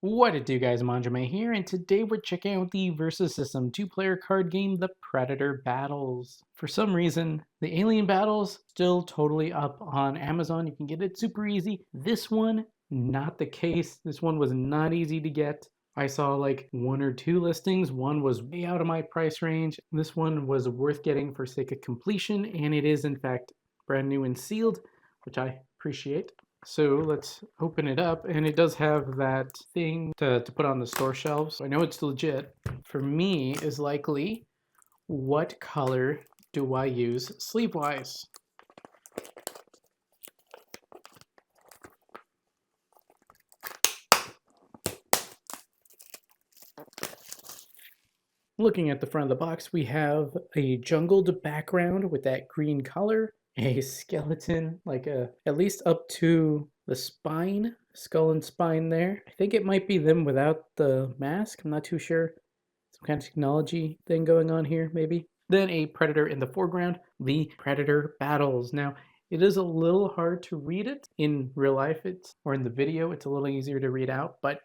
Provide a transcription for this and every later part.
What it do, guys? Manjoume here, and today we're checking out the Versus System two-player card game, The Predator Battles. For some reason, the Alien Battles still totally up on Amazon. You can get it super easy. This one, not the case. This one was not easy to get. I saw like one or two listings. One was way out of my price range. This one was worth getting for sake of completion, and it is in fact brand new and sealed, which I appreciate. So let's open it up, and it does have that thing to put on the store shelves. I know it's legit. For me is likely, what color do I use sleeve-wise? Looking at the front of the box, we have a jungled background with that green color, a skeleton, like at least up to the spine, skull and spine there. I think it might be them without the mask. I'm not too sure. Some kind of technology thing going on here, maybe. Then a predator in the foreground, the predator battles. Now, it is a little hard to read it in real life, or in the video. It's a little easier to read out, but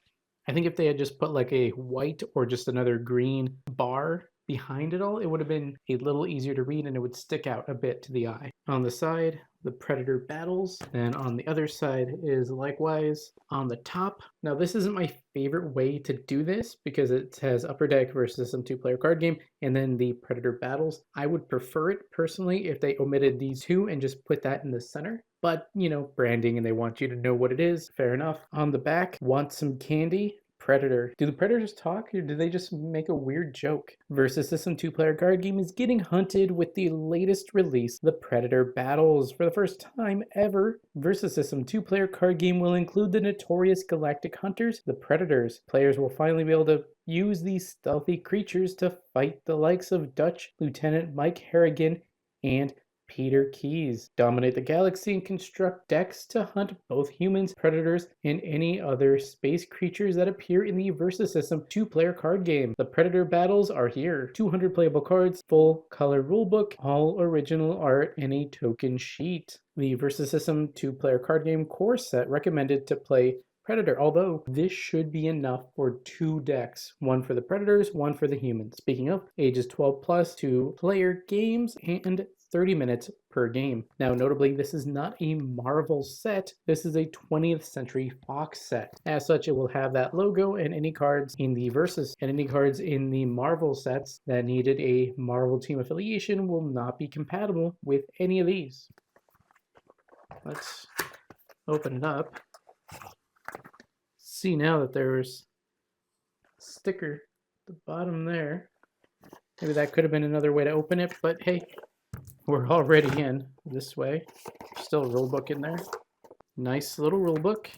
I think if they had just put like a white or just another green bar behind it all, it would have been a little easier to read and it would stick out a bit to the eye. On the side, the predator battles, and on the other side is likewise on the top. Now, this isn't my favorite way to do this because it has Upper Deck versus some two-player card game and then the predator battles. I would prefer it personally if they omitted these two and just put that in the center. But, you know, branding and they want you to know what it is. Fair enough. On the back, want some candy? Predator. Do the predators talk or do they just make a weird joke? Versus System two-player card game is getting hunted with the latest release, The Predator Battles. For the first time ever, Versus System two-player card game will include the notorious galactic hunters, the Predators. Players will finally be able to use these stealthy creatures to fight the likes of Dutch Lieutenant Mike Harrigan and Peter Keys. Dominate the galaxy and construct decks to hunt both humans, predators, and any other space creatures that appear in the Versus System two-player card game. The Predator Battles are here. 200 playable cards, full color rulebook, all original art, and a token sheet. The Versus System two-player card game core set recommended to play Predator, although this should be enough for two decks, one for the Predators, one for the humans. Speaking of, ages 12 plus, two-player games, and 30 minutes per game. Now, notably, this is not a Marvel set. This is a 20th Century Fox set. As such, it will have that logo and any cards in the Versus and any cards in the Marvel sets that needed a Marvel team affiliation will not be compatible with any of these. Let's open it up. See now that there's a sticker at the bottom there. Maybe that could have been another way to open it, but hey, we're already in this way. Still a rule book in there. Nice little rule book.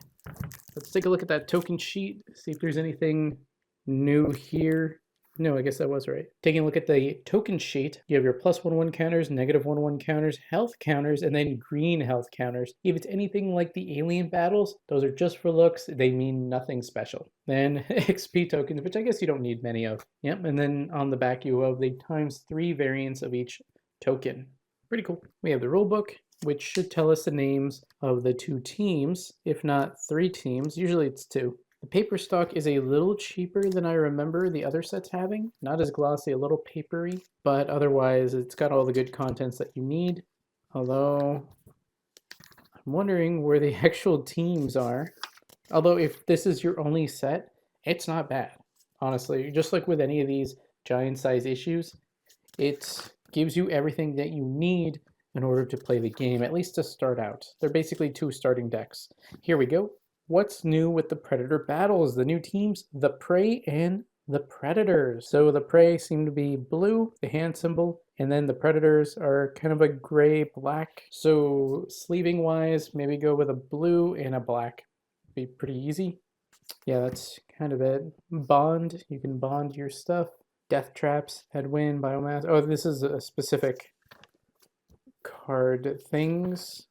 Let's take a look at that token sheet, see if there's anything new here. No, I guess that was right. Taking a look at the token sheet, you have your +1/1 counters, -1/1 counters, health counters, and then green health counters. If it's anything like the alien battles, those are just for looks. They mean nothing special. Then XP tokens, which I guess you don't need many of. Yep, and then on the back you have the ×3 variants of each token. Pretty cool. We have the rulebook, which should tell us the names of the two teams, if not three teams. Usually it's two. The paper stock is a little cheaper than I remember the other sets having. Not as glossy, a little papery, but otherwise it's got all the good contents that you need. Although, I'm wondering where the actual teams are. Although if this is your only set, it's not bad. Honestly, just like with any of these giant size issues, it gives you everything that you need in order to play the game, at least to start out. They're basically two starting decks. Here we go. What's new with the Predator Battles? The new teams, the Prey and the Predators. So the Prey seem to be blue, the hand symbol, and then the Predators are kind of a gray-black. So sleeving wise, maybe go with a blue and a black. Be pretty easy. Yeah, that's kind of it. Bond, you can bond your stuff. Death traps, headwind, biomass. Oh, this is a specific card things.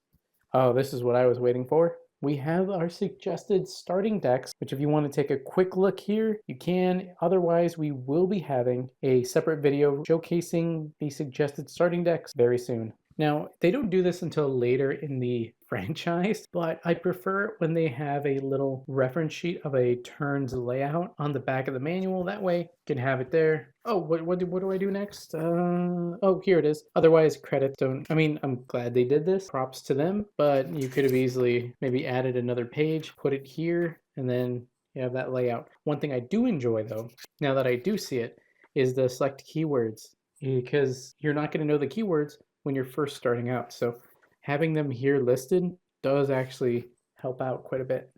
Oh, this is what I was waiting for. We have our suggested starting decks, which if you want to take a quick look here, you can. Otherwise, we will be having a separate video showcasing the suggested starting decks very soon. Now, they don't do this until later in the franchise, but I prefer it when they have a little reference sheet of a turns layout on the back of the manual. That way, you can have it there. Oh, what do I do next? Oh, here it is. Otherwise, credits don't. I mean, I'm glad they did this. Props to them, but you could have easily maybe added another page, put it here, and then you have that layout. One thing I do enjoy, though, now that I do see it, is the select keywords, because you're not going to know the keywords when you're first starting out. So having them here listed does actually help out quite a bit.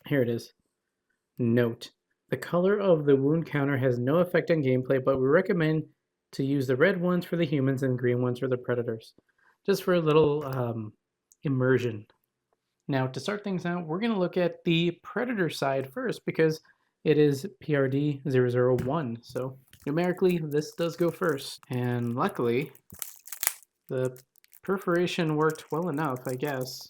Here it is. Note: the color of the wound counter has no effect on gameplay, but we recommend to use the red ones for the humans and green ones for the predators, just for a little immersion. Now, to start things out, we're going to look at the predator side first because it is PRD 001. So numerically, this does go first. And luckily, the perforation worked well enough, I guess.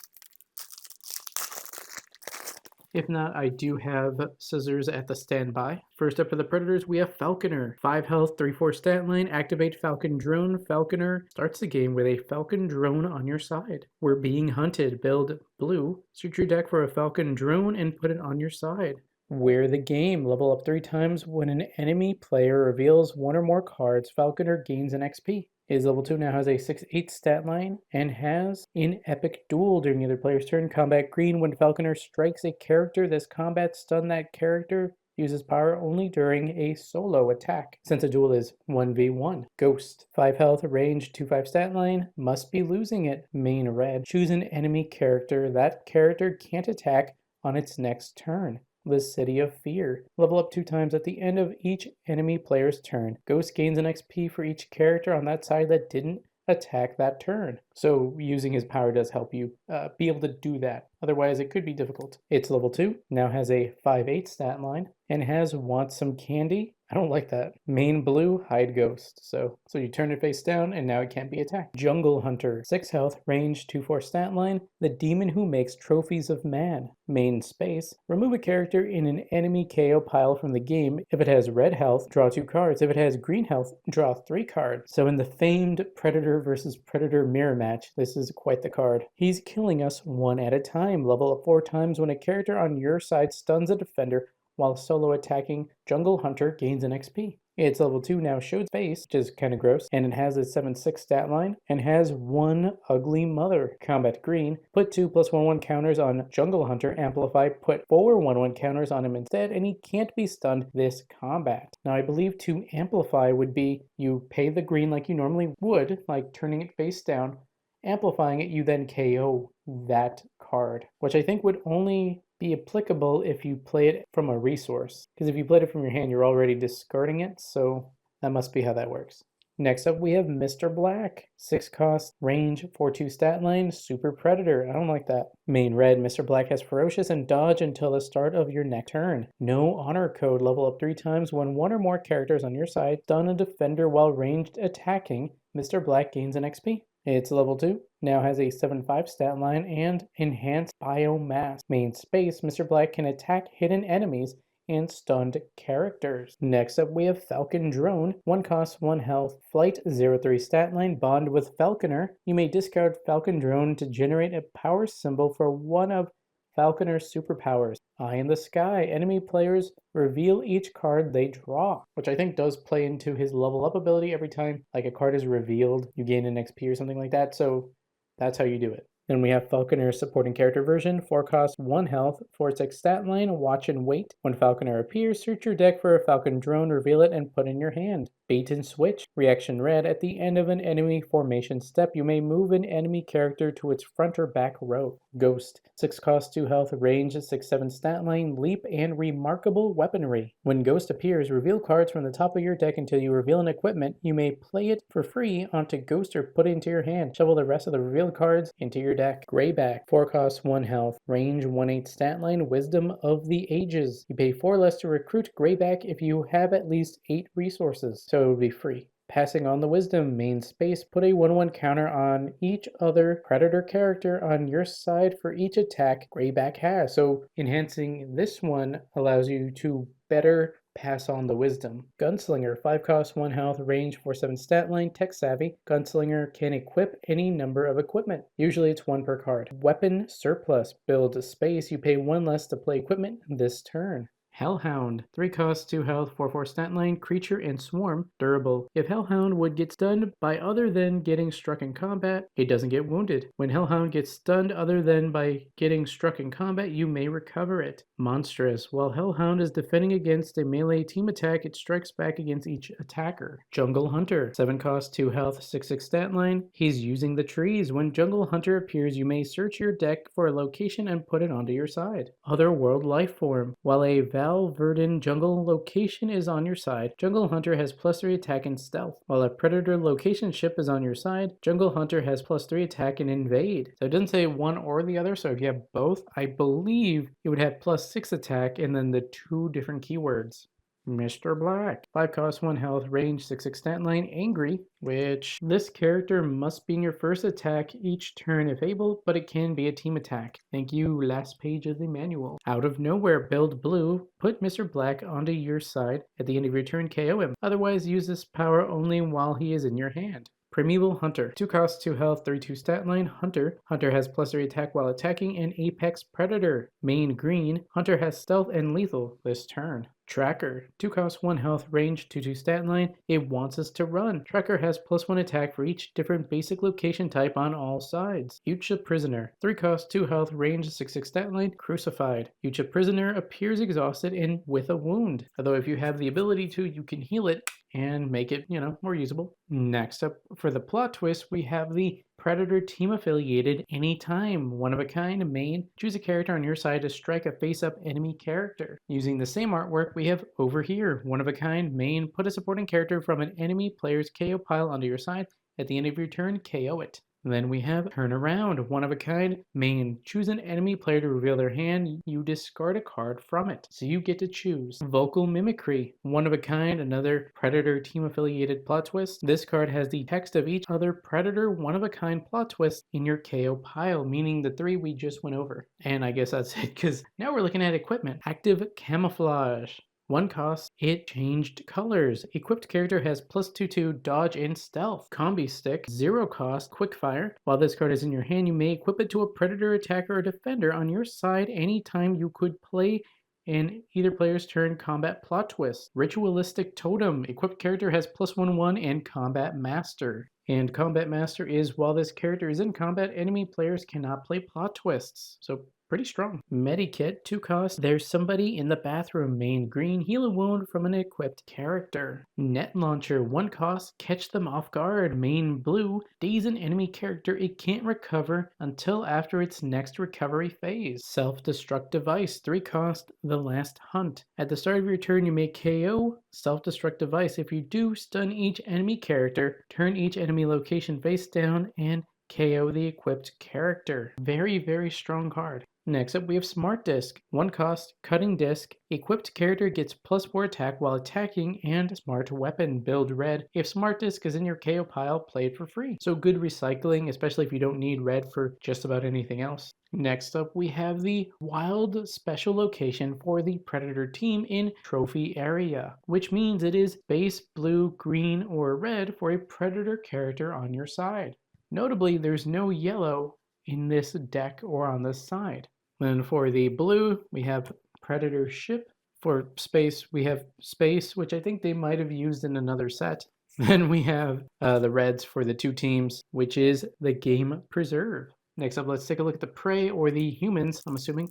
If not, I do have scissors at the standby. First up for the predators, we have Falconer. 5 health, 3/4 stat line, activate Falcon Drone. Falconer starts the game with a Falcon Drone on your side. We're being hunted. Build blue. Search your deck for a Falcon Drone and put it on your side. Wear the game. Level up 3 times when an enemy player reveals 1 or more cards. Falconer gains an XP. His level 2 now has a 6/8 stat line and has an epic duel during the other player's turn. Combat green: when Falconer strikes a character, this combat stun that character uses power only during a solo attack. Since a duel is 1v1. Ghost. 5 health, range, 2/5 stat line. Must be losing it. Main red. Choose an enemy character. That character can't attack on its next turn. The City of Fear. Level up 2 times at the end of each enemy player's turn. Ghost gains an XP for each character on that side that didn't attack that turn. So using his power does help you be able to do that. Otherwise, it could be difficult. It's level 2, now has a 5/8 stat line, and has Want Some Candy. I don't like that. Main blue, hide ghost. So you turn it face down, and now it can't be attacked. Jungle Hunter. 6 health, range, 2/4 stat line. The demon who makes trophies of man. Main space. Remove a character in an enemy KO pile from the game. If it has red health, draw 2 cards. If it has green health, draw 3 cards. So in the famed Predator versus Predator mirror match, this is quite the card. He's killing us one at a time. Level up 4 times when a character on your side stuns a defender while solo attacking. Jungle Hunter gains an XP. It's level 2 now, shows face, which is kind of gross, and it has a 7/6 stat line, and has 1 ugly mother. Combat green: put 2 +1/1 counters on Jungle Hunter. Amplify: put 4 1/1 counters on him instead, and he can't be stunned this combat. Now, I believe to amplify would be you pay the green like you normally would, like turning it face down. Amplifying it, you then KO that card, which I think would only be applicable if you play it from a resource. Because if you played it from your hand, you're already discarding it, so that must be how that works. Next up, we have Mr. Black. 6 cost, range, 4/2 stat line, super predator. I don't like that. Main red: Mr. Black has ferocious and dodge until the start of your next turn. No honor code. Level up 3 times when 1 or more characters on your side stun a defender while ranged attacking. Mr. Black gains an XP. It's level 2, now has a 7/5 stat line and enhanced biomass. Main space: Mr. Black can attack hidden enemies and stunned characters. Next up, we have Falcon Drone. 1 cost, 1 health, flight, 0/3 stat line, bond with Falconer. You may discard Falcon Drone to generate a power symbol for one of Falconer's superpowers. Eye in the sky: enemy players reveal each card they draw, which I think does play into his level up ability. Every time like a card is revealed, you gain an XP or something like that, so that's how you do it. Then we have Falconer's supporting character version. 4 cost, 1 health, 4/6 stat line, watch and wait. When Falconer appears, search your deck for a Falcon Drone, reveal it, and put in your hand. Bait and switch. Reaction red: at the end of an enemy formation step, you may move an enemy character to its front or back row. Ghost. 6 cost, 2 health, range, 6/7 stat line, leap, and remarkable weaponry. When Ghost appears, reveal cards from the top of your deck until you reveal an equipment. You may play it for free onto Ghost or put it into your hand. Shuffle the rest of the revealed cards into your deck. Grayback. 4 cost, 1 health, range, 1/8 stat line, wisdom of the ages. You pay 4 less to recruit Grayback if you have at least 8 resources, so it would be free. Passing on the wisdom. Main space: put a 1/1 counter on each other predator character on your side for each attack Grayback has. So enhancing this one allows you to better pass on the wisdom. Gunslinger, 5 cost, 1 health, range, 4/7 stat line, tech savvy. Gunslinger can equip any number of equipment. Usually it's 1 per card. Weapon surplus, build a space, you pay 1 less to play equipment this turn. Hellhound, 3 cost, 2 health, 4/4 stat line, creature and swarm, durable. If Hellhound would get stunned by other than getting struck in combat, it doesn't get wounded. When Hellhound gets stunned other than by getting struck in combat, you may recover it. Monstrous, while Hellhound is defending against a melee team attack, it strikes back against each attacker. Jungle Hunter, 7 cost, 2 health, 6/6 stat line. He's using the trees. When Jungle Hunter appears, you may search your deck for a location and put it onto your side. Otherworld Lifeform, while a Valverdin jungle location is on your side, Jungle Hunter has +3 attack and stealth. While a Predator location ship is on your side, Jungle Hunter has +3 attack and invade. So it doesn't say one or the other, so if you have both, I believe it would have +6 attack and then the 2 different keywords. Mr. Black, 5 cost, 1 health, range, 6/6 stat line, angry, which this character must be in your first attack each turn if able, but it can be a team attack. Thank you, last page of the manual. Out of nowhere, build blue, put Mr. Black onto your side. At the end of your turn, KO him. Otherwise, use this power only while he is in your hand. Primeval Hunter, 2 cost, 2 health, 32 stat line, Hunter. Hunter has +3 attack while attacking, and Apex Predator. Main green, Hunter has stealth and lethal this turn. Tracker, 2 cost, 1 health, range, 2/2 stat line. It wants us to run. Tracker has +1 attack for each different basic location type on all sides. Yucha Prisoner, 3 cost, 2 health, range, 6/6 stat line, Crucified. Yucha Prisoner appears exhausted and with a wound. Although if you have the ability to, you can heal it and make it, more usable. Next up for the plot twist, we have the Predator team affiliated anytime, one of a kind main. Choose a character on your side to strike a face-up enemy character. Using the same artwork, we have over here, one of a kind main. Put a supporting character from an enemy player's KO pile onto your side. At the end of your turn, KO it. Then we have Turn Around, one of a kind main. Choose an enemy player to reveal their hand. You discard a card from it, so you get to choose. Vocal Mimicry, one of a kind, another Predator team affiliated plot twist. This card has the text of each other Predator one of a kind plot twist in your KO pile, meaning the 3 we just went over. And I guess that's it, because now we're looking at equipment. Active Camouflage. 1 cost, it changed colors. Equipped character has +2/2 dodge and stealth. Combi stick, 0 cost, quickfire. While this card is in your hand, you may equip it to a predator, attacker, or defender on your side anytime you could play in either player's turn combat plot twist. Ritualistic totem. Equipped character has +1/1 and combat master. And combat master is while this character is in combat, enemy players cannot play plot twists. So pretty strong. Medikit, 2 cost. There's somebody in the bathroom. Main green, heal a wound from an equipped character. Net launcher, 1 cost. Catch them off guard. Main blue, daze an enemy character. It can't recover until after its next recovery phase. Self-destruct device, 3 cost. The last hunt. At the start of your turn, you may KO self-destruct device. If you do, stun each enemy character, turn each enemy location face down, and KO the equipped character. Very, very strong card. Next up, we have Smart Disc. 1 cost, Cutting Disc. Equipped character gets +4 attack while attacking and Smart Weapon. Build red. If Smart Disc is in your KO pile, play it for free. So good recycling, especially if you don't need red for just about anything else. Next up, we have the Wild Special Location for the Predator team in Trophy Area, which means it is base blue, green, or red for a Predator character on your side. Notably, there's no yellow in this deck or on this side. Then for the blue, we have Predator ship. For space, we have space, which I think they might have used in another set. Then we have the reds for the 2 teams, which is the Game Preserve. Next up, let's take a look at the prey or the humans, I'm assuming.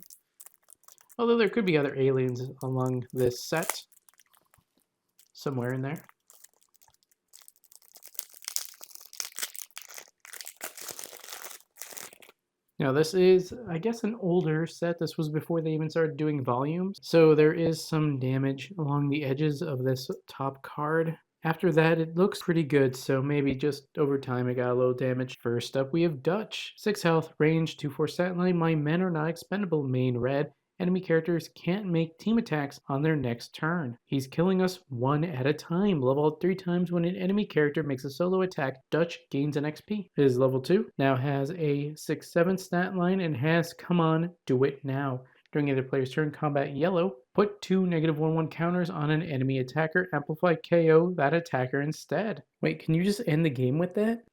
Although there could be other aliens along this set. Somewhere in there. Now this is, I guess, an older set. This was before they even started doing volumes. So there is some damage along the edges of this top card. After that, it looks pretty good, so maybe just over time it got a little damage. First up, we have Dutch. 6 health, range, 2/4 stat line. My men are not expendable, main red. Enemy characters can't make team attacks on their next turn. He's killing us 1 at a time. Level up 3 times when an enemy character makes a solo attack. Dutch gains an XP. His level 2 now has a 6/7 stat line and has Come On, Do It Now. During either player's turn, combat yellow. Put 2 -1/1 counters on an enemy attacker. Amplify KO that attacker instead. Wait, can you just end the game with that?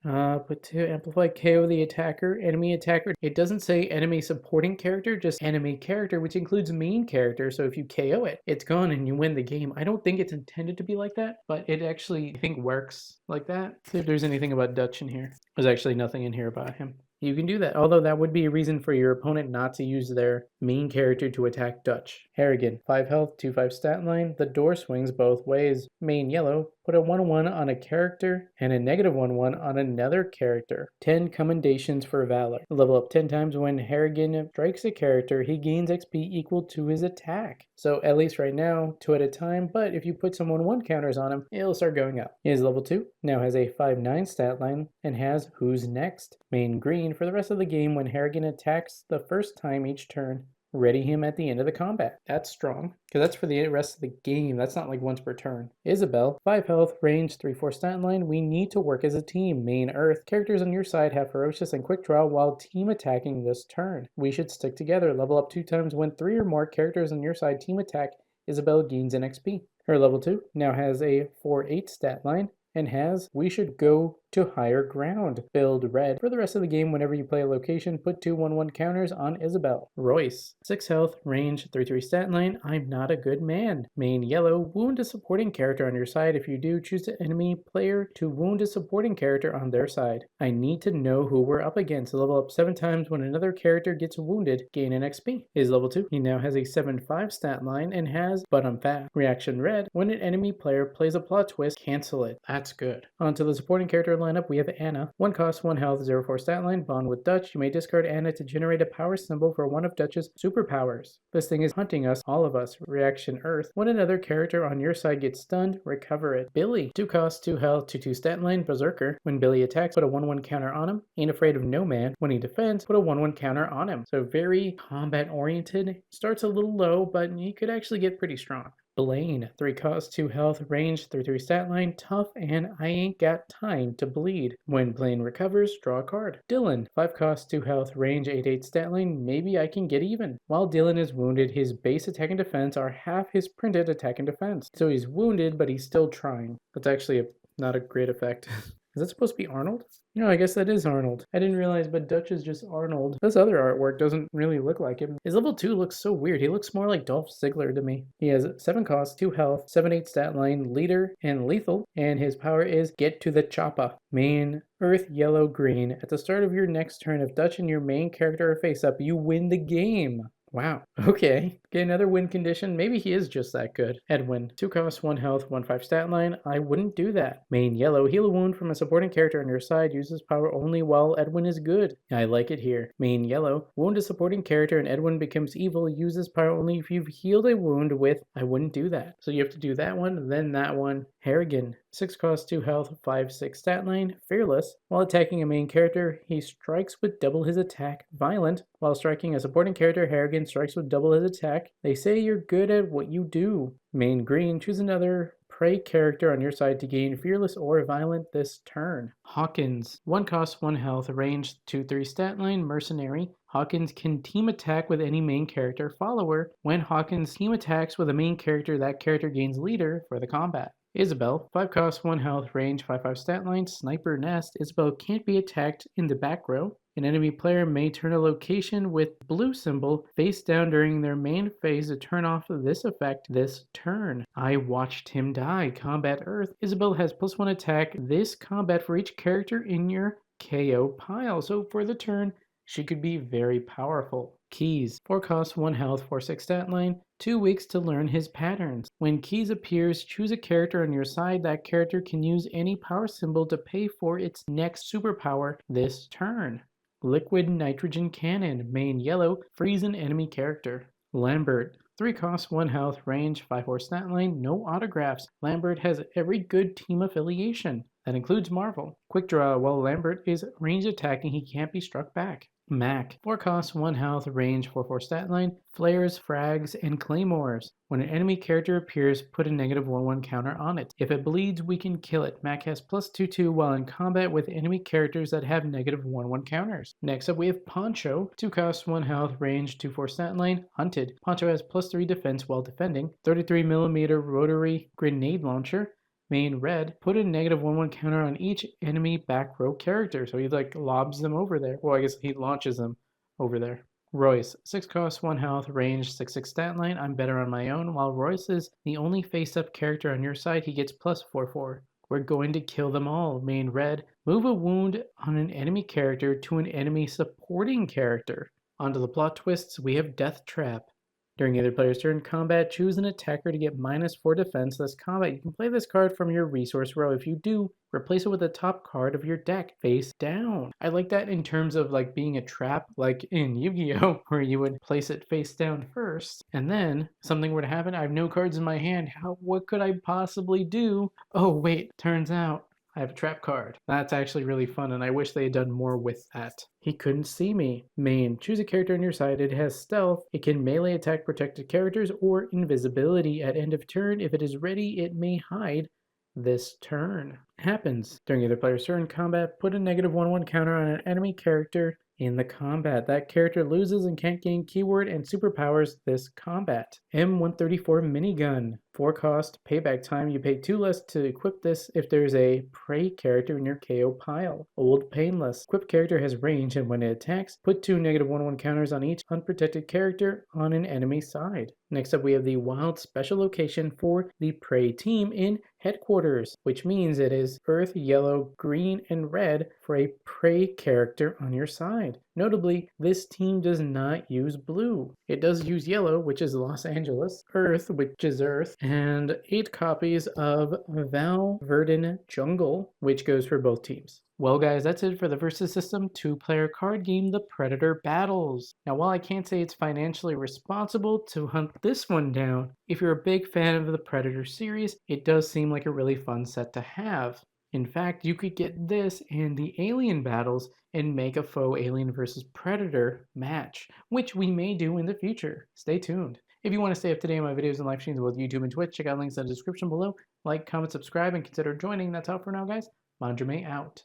Put 2 amplify KO the attacker, enemy attacker. It doesn't say enemy supporting character, just enemy character, which includes main character. So if you KO it, it's gone and you win the game. I don't think it's intended to be like that, but it actually, I think, works like that. See if there's anything about Dutch in here. There's actually nothing in here about him. You can do that, although that would be a reason for your opponent not to use their main character to attack Dutch. Harrigan, 5 health, 2/5 stat line. The door swings both ways. Main yellow, put a 1/1 on a character and a -1/1 on another character. 10 commendations for Valor. Level up 10 times when Harrigan strikes a character, he gains XP equal to his attack. So at least right now, 2 at a time, but if you put some 1/1 counters on him, it'll start going up. He is level 2, now has a 5/9 stat line, and has Who's Next. Main green for the rest of the game when Harrigan attacks the first time each turn. Ready him at the end of the combat. That's strong, because that's for the rest of the game. That's not like once per turn. Isabel, 5 health, range, 3/4 stat line. We need to work as a team. Main earth. Characters on your side have ferocious and quick draw while team attacking this turn. We should stick together. Level up 2 times when 3 or more characters on your side team attack. Isabel gains an XP. Her level 2 now has a 4/8 stat line, and has We Should Go to Higher Ground. Build red. For the rest of the game, whenever you play a location, put 2 1/1 counters on Isabel. Royce, 6 health, range, 3/3 stat line. I'm not a good man. Main yellow, wound a supporting character on your side. If you do, choose the enemy player to wound a supporting character on their side. I need to know who we're up against. Level up 7 times when another character gets wounded, gain an XP. Is level 2. He now has a 7/5 stat line and has But I'm Fast. Reaction red, when an enemy player plays a plot twist, cancel it. That's good. Onto the supporting character lineup, we have Anna. 1 cost, 1 health, 0/4 stat line. Bond with Dutch. You may discard Anna to generate a power symbol for one of Dutch's superpowers. This thing is hunting us, all of us. Reaction Earth. When another character on your side gets stunned, recover it. Billy. 2 cost, 2 health, 2/2 stat line. Berserker. When Billy attacks, put a 1/1 counter on him. Ain't afraid of no man. When he defends, put a 1/1 counter on him. So very combat oriented. Starts a little low, but he could actually get pretty strong. Blaine, 3 cost, 2 health, range, 3/3 stat line, tough, and I ain't got time to bleed. When Blaine recovers, draw a card. Dylan, 5 cost, 2 health, range, 8/8 stat line, maybe I can get even. While Dylan is wounded, his base attack and defense are half his printed attack and defense. So he's wounded, but he's still trying. That's actually not a great effect. Is that supposed to be Arnold? No, I guess that is Arnold. I didn't realize, but Dutch is just Arnold. This other artwork doesn't really look like him. His level 2 looks so weird. He looks more like Dolph Ziggler to me. He has 7 cost, 2 health, 7/8 stat line, leader, and lethal, and his power is Get to the Choppa. Main, earth, yellow, green. At the start of your next turn, if Dutch and your main character are face up, you win the game. Wow. Okay. Get another win condition. Maybe he is just that good. Edwin. 2 cost, 1 health, 1/5 stat line. I wouldn't do that. Main yellow. Heal a wound from a supporting character on your side. Uses power only while Edwin is good. I like it here. Main yellow. Wound a supporting character and Edwin becomes evil. Uses power only if you've healed a wound with. I wouldn't do that. So you have to do that one, then that one. Harrigan. 6 cost, 2 health, 5/6 stat line. Fearless. While attacking a main character, he strikes with double his attack. Violent. While striking a supporting character, Harrigan strikes with double his attack. They say you're good at what you do. Main green. Choose another prey character on your side to gain fearless or violent this turn. Hawkins. 1 cost, 1 health, range, 2/3 stat line, mercenary. Hawkins can team attack with any main character follower. When Hawkins team attacks with a main character, that character gains leader for the combat. Isabel, 5 cost, 1 health, range, 5/5 stat line, sniper nest. Isabel can't be attacked in the back row. An enemy player may turn a location with blue symbol face down during their main phase to turn off this effect this turn. I watched him die. Combat Earth. Isabel has +1 attack this combat for each character in your KO pile. So for the turn, she could be very powerful. Keys. 4 cost, 1 health, 4/6 stat line. 2 weeks to learn his patterns. When Keys appears, choose a character on your side. That character can use any power symbol to pay for its next superpower this turn. Liquid nitrogen cannon. Main yellow. Freeze an enemy character. Lambert. 3 cost, 1 health, range, 5/4 stat line, no autographs. Lambert has every good team affiliation. That includes Marvel. Quick draw. While Lambert is range attacking, he can't be struck back. Mac. 4 costs, 1 health, range, 4/4 stat line, flares, frags, and claymores. When an enemy character appears, put a -1/1 counter on it. If it bleeds, we can kill it. Mac has +2/2 while in combat with enemy characters that have -1/1 counters. Next up we have Poncho. 2 costs, 1 health, range, 2/4 stat line, hunted. Poncho has +3 defense while defending. 33mm rotary grenade launcher. Main red, put a -1/1 counter on each enemy back row character. So he like lobs them over there. Well, I guess he launches them over there. Royce, 6 costs, 1 health, range, 6/6 stat line. I'm better on my own. While Royce is the only face-up character on your side, he gets +4/4. We're going to kill them all. Main red, move a wound on an enemy character to an enemy supporting character. Onto the plot twists, we have Death Trap. During either player's turn combat, choose an attacker to get -4 defense this combat. You can play this card from your resource row. If you do, replace it with the top card of your deck face down. I like that in terms of like being a trap, like in Yu-Gi-Oh, where you would place it face down first, and then something were to happen. I have no cards in my hand. What could I possibly do? Oh wait, turns out I have a trap card. That's actually really fun, and I wish they had done more with that. He couldn't see me. Main, choose a character on your side. It has stealth. It can melee attack protected characters or invisibility. At end of turn, if it is ready, it may hide this turn. Happens. During either player's turn combat, put a -1/1 counter on an enemy character in the combat. That character loses and can't gain keyword and superpowers this combat. M134 minigun. 4 cost, payback time. You pay 2 less to equip this if there's a prey character in your KO pile. Old painless. Equipped character has range, and when it attacks, put 2 -1/1 counters on each unprotected character on an enemy side. Next up we have the wild special location for the prey team in headquarters, which means it is earth, yellow, green, and red for a prey character on your side. Notably, this team does not use blue. It does use yellow, which is Los Angeles, earth, which is earth, and 8 copies of Val Verdon Jungle, which goes for both teams. Well guys, that's it for the Versus System 2-player card game, The Predator Battles. Now while I can't say it's financially responsible to hunt this one down, if you're a big fan of the Predator series, it does seem like a really fun set to have. In fact, you could get this and the Alien Battles and make a faux Alien versus Predator match, which we may do in the future. Stay tuned. If you want to stay up to date on my videos and live streams on both YouTube and Twitch, check out links in the description below. Like, comment, subscribe, and consider joining. That's all for now, guys. Manjoume out.